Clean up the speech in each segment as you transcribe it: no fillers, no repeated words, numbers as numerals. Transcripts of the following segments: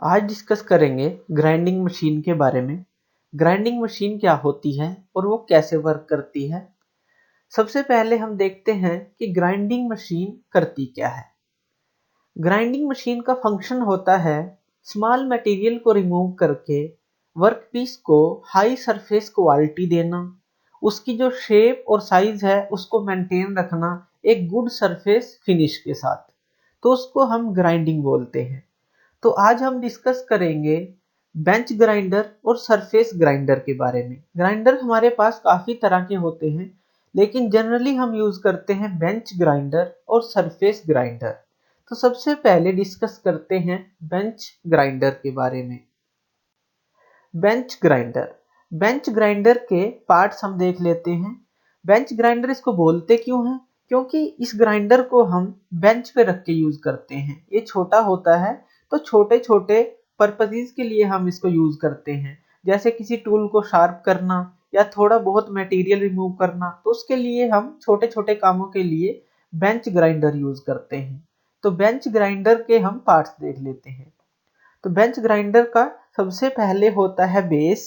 आज डिस्कस करेंगे grinding machine के बारे में। ग्राइंडिंग मशीन क्या होती है और वो कैसे वर्क करती है। सबसे पहले हम देखते हैं कि ग्राइंडिंग मशीन करती क्या है। ग्राइंडिंग मशीन का फंक्शन होता है स्मॉल मटेरियल को रिमूव करके वर्कपीस को हाई सरफेस क्वालिटी देना, उसकी जो शेप और साइज है उसको मेंटेन रखना एक गुड सरफेस फिनिश के साथ, तो उसको हम ग्राइंडिंग बोलते हैं। तो आज हम डिस्कस करेंगे बेंच ग्राइंडर और सरफेस ग्राइंडर के बारे में। ग्राइंडर हमारे पास काफी तरह के होते हैं, लेकिन जनरली हम यूज करते हैं बेंच ग्राइंडर और सरफेस ग्राइंडर। तो सबसे पहले डिस्कस करते हैं बेंच ग्राइंडर के बारे में। बेंच ग्राइंडर, बेंच ग्राइंडर के पार्ट्स हम देख लेते हैं। बेंच ग्राइंडर इसको बोलते क्यों हैं? क्योंकि इस ग्राइंडर को हम बेंच पे रख के यूज करते हैं। ये छोटा होता है, तो छोटे छोटे पर्पसेस के लिए हम इसको यूज करते हैं, जैसे किसी टूल को शार्प करना या थोड़ा बहुत मटेरियल रिमूव करना, तो उसके लिए हम छोटे छोटे कामों के लिए बेंच ग्राइंडर यूज करते हैं। तो बेंच ग्राइंडर के हम पार्ट्स देख लेते हैं। तो बेंच ग्राइंडर का सबसे पहले होता है बेस,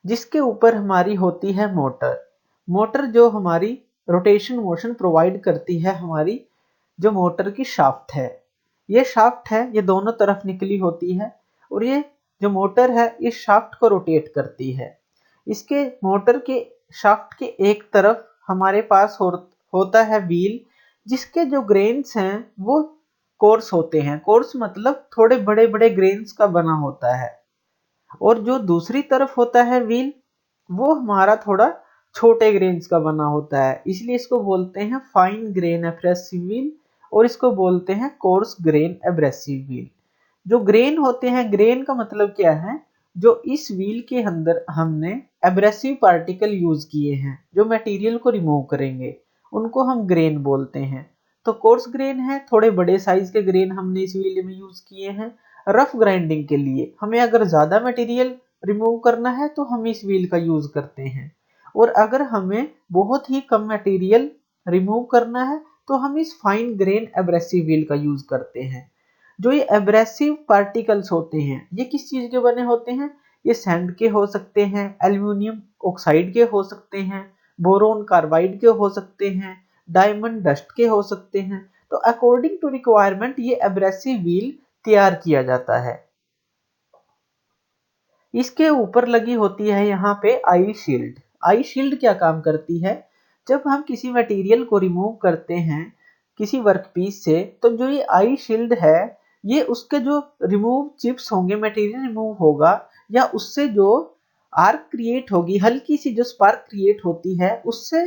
जिसके ऊपर हमारी होती है मोटर। मोटर जो हमारी रोटेशन मोशन प्रोवाइड करती है, हमारी जो मोटर की शाफ्ट है। ये शाफ्ट है, ये दोनों तरफ निकली होती है और ये जो मोटर है इस शाफ्ट को रोटेट करती है। इसके मोटर के शाफ्ट के एक तरफ हमारे पास होता है व्हील, जिसके जो ग्रेन्स हैं वो कोर्स होते हैं। कोर्स मतलब थोड़े बड़े बड़े ग्रेन्स का बना होता है। और जो दूसरी तरफ होता है व्हील, वो हमारा थोड़ा छोटे ग्रेन्स का बना होता है, इसलिए इसको बोलते हैं फाइन ग्रेन एब्रेसिव व्हील और इसको बोलते हैं कोर्स ग्रेन एब्रेसिव व्हील। जो ग्रेन होते हैं, ग्रेन का मतलब क्या है? जो इस व्हील के अंदर हमने एब्रेसिव पार्टिकल यूज किए हैं, जो मटेरियल को रिमूव करेंगे, उनको हम ग्रेन बोलते हैं। तो कोर्स ग्रेन है, थोड़े बड़े साइज के ग्रेन हमने इस व्हील में यूज किए हैं। रफ ग्राइंडिंग के लिए हमें अगर ज्यादा मटेरियल रिमूव करना है तो हम इस व्हील का यूज करते हैं, और अगर हमें बहुत ही कम मटेरियल रिमूव करना है तो हम इस फाइन ग्रेन एब्रेसिव व्हील का यूज करते हैं। जो ये एब्रेसिव पार्टिकल्स होते हैं, ये किस चीज के बने होते हैं? ये सैंड के हो सकते हैं, एल्यूमिनियम ऑक्साइड के हो सकते हैं, बोरोन कार्बाइड के हो सकते हैं, डायमंड डस्ट के हो सकते हैं। तो अकॉर्डिंग टू रिक्वायरमेंट ये एब्रेसिव व्हील तैयार किया जाता है। इसके ऊपर लगी होती है यहाँ पे आई शील्ड। आई शील्ड क्या काम करती है? जब हम किसी मटेरियल को रिमूव करते हैं किसी वर्कपीस से, तो जो ये आई शील्ड है, ये उसके जो रिमूव चिप्स होंगे, मटेरियल रिमूव होगा, या उससे जो आर्क क्रिएट होगी, हल्की सी जो स्पार्क क्रिएट होती है, उससे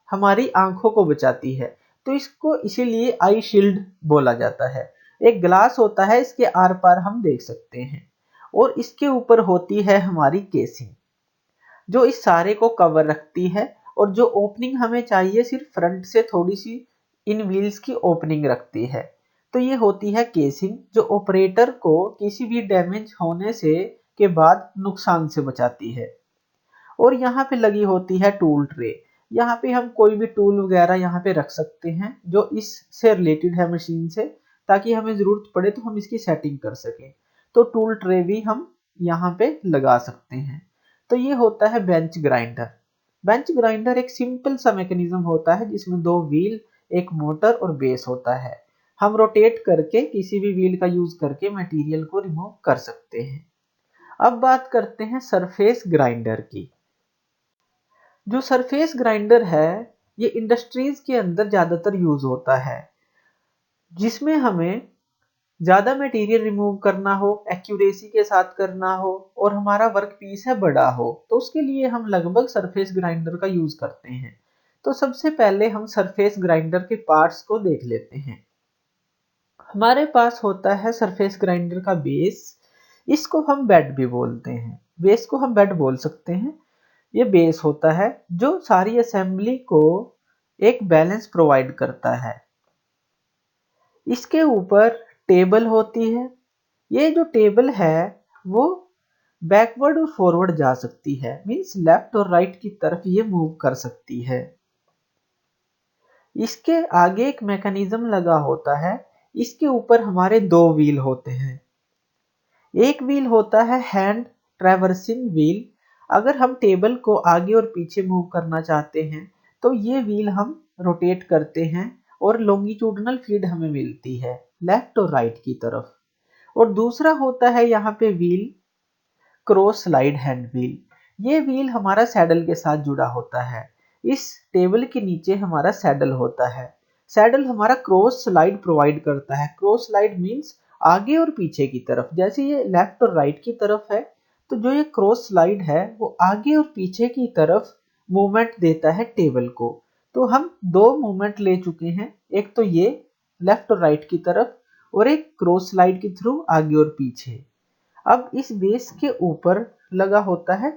हमारी आंखों को बचाती है। तो इसको इसीलिए आई शील्ड बोला जाता है। एक ग्लास होता है, इसके आर पार हम देख सकते हैं, और इसके ऊपर होती है हमारी केसिंग, जो इस सारे को कवर रखती है। और जो ओपनिंग हमें चाहिए सिर्फ फ्रंट से थोड़ी सी इन व्हील्स की ओपनिंग रखती है। तो ये होती है केसिंग, जो ऑपरेटर को किसी भी डैमेज होने से के बाद नुकसान से बचाती है। और यहाँ पे लगी होती है टूल ट्रे। यहाँ पे हम कोई भी टूल वगैरह यहाँ पे रख सकते हैं जो इससे रिलेटेड है मशीन से, ताकि हमें जरूरत पड़े तो हम इसकी सेटिंग कर सकें। तो टूल ट्रे भी हम यहाँ पे लगा सकते हैं। तो ये होता है बेंच ग्राइंडर। बेंच ग्राइंडर एक सिंपल सा मैकेनिज्म होता है, जिसमें दो व्हील, एक मोटर और बेस होता है। हम रोटेट करके किसी भी व्हील का यूज करके मटेरियल को रिमूव कर सकते हैं। अब बात करते हैं सरफेस ग्राइंडर की। जो सरफेस ग्राइंडर है, ये इंडस्ट्रीज के अंदर ज्यादातर यूज होता है, जिसमें हमें ज्यादा मटेरियल रिमूव करना हो, एक्यूरेसी के साथ करना हो, और हमारा वर्क पीस है बड़ा हो, तो उसके लिए हम लगभग सरफेस ग्राइंडर का यूज करते हैं। तो सबसे पहले हम सरफेस ग्राइंडर के पार्ट्स को देख लेते हैं। हमारे पास होता है सरफेस ग्राइंडर का बेस, इसको हम बेड भी बोलते हैं। बेस को हम बेड बोल सकते हैं। ये बेस होता है जो सारी असेंबली को एक बैलेंस प्रोवाइड करता है। इसके ऊपर टेबल होती है। ये जो टेबल है वो बैकवर्ड और फॉरवर्ड जा सकती है, मींस लेफ्ट और राइट की तरफ ये मूव कर सकती है। इसके आगे एक मैकेनिज्म लगा होता है, इसके ऊपर हमारे दो व्हील होते हैं। एक व्हील होता है हैंड ट्रैवर्सिंग व्हील। अगर हम टेबल को आगे और पीछे मूव करना चाहते हैं तो ये व्हील हम रोटेट करते हैं और लॉन्गिट्यूडनल फीड हमें मिलती है लेफ्ट और राइट की तरफ। और दूसरा होता है यहाँ पे wheel cross slide hand wheel. ये व्हील हमारा सैडल के साथ जुड़ा होता है। इस टेबल के नीचे हमारा सैडल होता है। सैडल हमारा क्रॉस स्लाइड प्रोवाइड करता है। क्रॉस स्लाइड मीन्स आगे और पीछे की तरफ। जैसे ये लेफ्ट और राइट की तरफ है तो जो ये क्रॉस स्लाइड है वो आगे और पीछे की तरफ मूवमेंट देता है टेबल को। तो हम दो मूवमेंट ले चुके हैं, एक तो ये लेफ्ट और राइट की तरफ और एक क्रॉस स्लाइड के थ्रू आगे और पीछे। अब इस बेस के ऊपर लगा होता है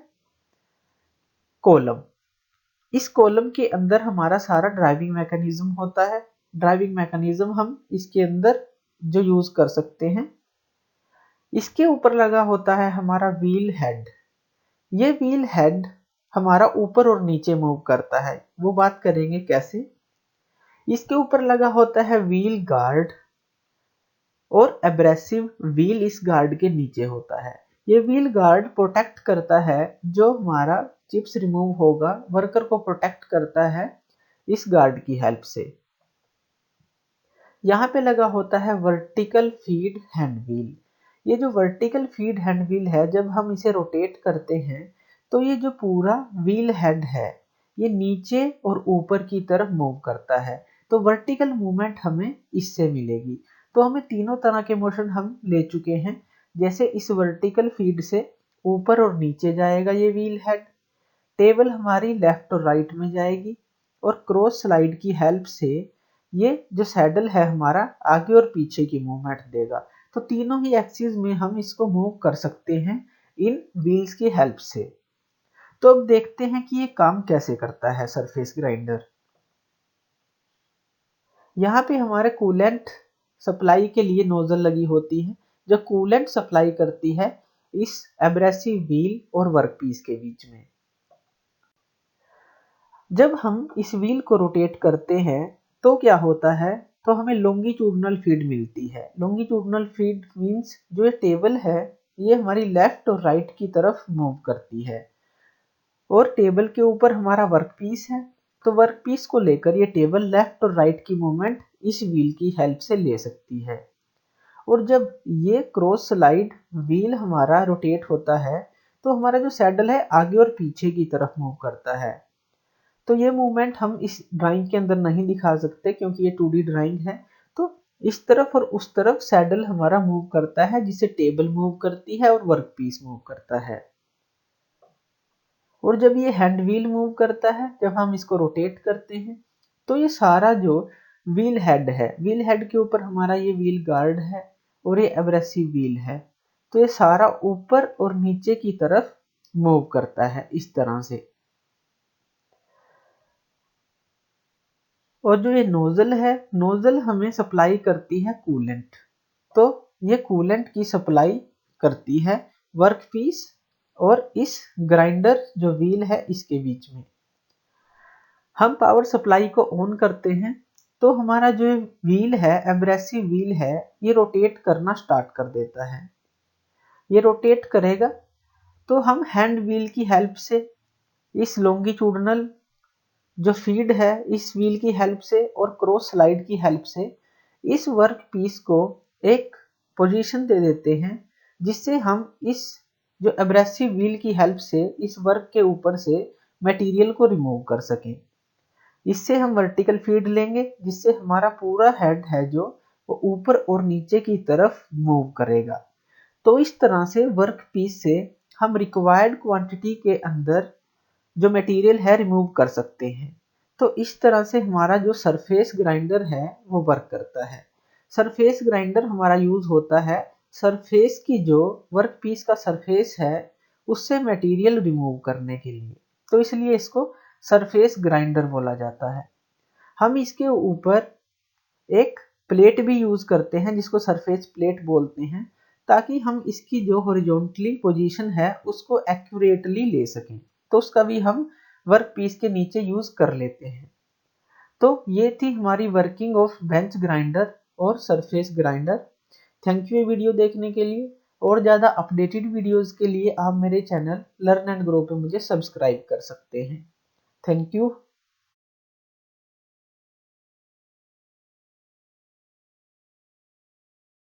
कॉलम। इस कॉलम के अंदर हमारा सारा ड्राइविंग मैकेनिज्म होता है। ड्राइविंग मैकेनिज्म हम इसके अंदर जो यूज कर सकते हैं। इसके ऊपर लगा होता है हमारा व्हील हेड। ये व्हील हेड हमारा ऊपर और नीचे मूव करता है, वो बात करेंगे कैसे। इसके ऊपर लगा होता है व्हील गार्ड और एब्रेसिव व्हील इस गार्ड के नीचे होता है। ये व्हील गार्ड प्रोटेक्ट करता है, जो हमारा चिप्स रिमूव होगा वर्कर को प्रोटेक्ट करता है इस गार्ड की हेल्प से। यहाँ पे लगा होता है वर्टिकल फीड हैंड व्हील। ये जो वर्टिकल फीड हैंड व्हील है, जब हम इसे रोटेट करते हैं तो ये जो पूरा व्हील हेड है ये नीचे और ऊपर की तरफ मूव करता है। तो वर्टिकल मूवमेंट हमें इससे मिलेगी। तो हमें तीनों तरह के मोशन हम ले चुके हैं। जैसे इस वर्टिकल फीड से ऊपर और नीचे जाएगा ये व्हील हेड, टेबल हमारी लेफ्ट और राइट में जाएगी और क्रॉस स्लाइड की हेल्प से ये जो सैडल है हमारा आगे और पीछे की मूवमेंट देगा। तो तीनों ही एक्सिस में हम इसको मूव कर सकते हैं इन व्हील्स की हेल्प से। तो अब देखते हैं कि ये काम कैसे करता है सरफेस ग्राइंडर। यहाँ पे हमारे कूलेंट सप्लाई के लिए नोजल लगी होती है जो कूलेंट सप्लाई करती है इस एब्रेसिव व्हील और वर्कपीस के बीच में। जब हम इस व्हील को रोटेट करते हैं तो क्या होता है, तो हमें लॉन्गिट्यूडनल फीड मिलती है। लॉन्गिट्यूडनल फीड मींस जो ये टेबल है ये हमारी लेफ्ट और राइट की तरफ मूव करती है और टेबल के ऊपर हमारा वर्कपीस है। तो वर्कपीस को लेकर ये टेबल लेफ्ट और राइट की मूवमेंट इस व्हील की हेल्प से ले सकती है। और जब ये क्रॉस स्लाइड व्हील हमारा रोटेट होता है तो हमारा जो सैडल है आगे और पीछे की तरफ मूव करता है। तो ये मूवमेंट हम इस ड्राइंग के अंदर नहीं दिखा सकते क्योंकि ये 2D ड्राइंग है। तो इस तरफ और उस तरफ सैडल हमारा मूव करता है जिसे टेबल मूव करती है और वर्कपीस मूव करता है। और जब ये हैंड व्हील मूव करता है, जब हम इसको रोटेट करते हैं तो ये सारा जो व्हील हेड है, व्हील हेड के ऊपर हमारा ये व्हील गार्ड है और ये एब्रेसिव व्हील है। तो ये सारा ऊपर और नीचे की तरफ मूव करता है इस तरह से। और जो ये नोजल है, नोजल हमें सप्लाई करती है कूलेंट। तो ये कूलेंट की सप्लाई करती है वर्कपीस और इस ग्राइंडर जो व्हील है इसके बीच में। हम पावर सप्लाई को ऑन करते हैं तो हमारा जो व्हील है, एब्रेसिव व्हील है, ये रोटेट करना स्टार्ट कर देता है। ये रोटेट करेगा तो हम हैंड व्हील की हेल्प से इस लॉन्गिट्यूडनल जो फीड है इस व्हील की हेल्प से और क्रॉस स्लाइड की हेल्प से इस वर्क पीस को एक पोजीशन दे देते हैं जिससे हम इस जो एब्रेसिव व्हील की हेल्प से इस वर्क के ऊपर से मटेरियल को रिमूव कर सकें। इससे हम वर्टिकल फीड लेंगे जिससे हमारा पूरा हेड है जो वो ऊपर और नीचे की तरफ मूव करेगा। तो इस तरह से वर्क पीस से हम रिक्वायर्ड क्वांटिटी के अंदर जो मटेरियल है रिमूव कर सकते हैं। तो इस तरह से हमारा जो सरफेस ग्राइंडर है वो वर्क करता है। सरफेस ग्राइंडर हमारा यूज होता है सरफेस की जो वर्क पीस का सरफेस है उससे मटेरियल रिमूव करने के लिए। तो इसलिए इसको सरफेस ग्राइंडर बोला जाता है। हम इसके ऊपर एक प्लेट भी यूज करते हैं जिसको सरफेस प्लेट बोलते हैं, ताकि हम इसकी जो हॉरिजॉन्टली पोजीशन है उसको एक्यूरेटली ले सकें। तो उसका भी हम वर्क पीस के नीचे यूज कर लेते हैं। तो ये थी हमारी वर्किंग ऑफ बेंच ग्राइंडर और surface grinder. Thank you video देखने के लिए। और ज़्यादा अपडेटेड वीडियोस के लिए आप मेरे चैनल लर्न एंड ग्रो पे मुझे सब्सक्राइब कर सकते हैं। Thank you.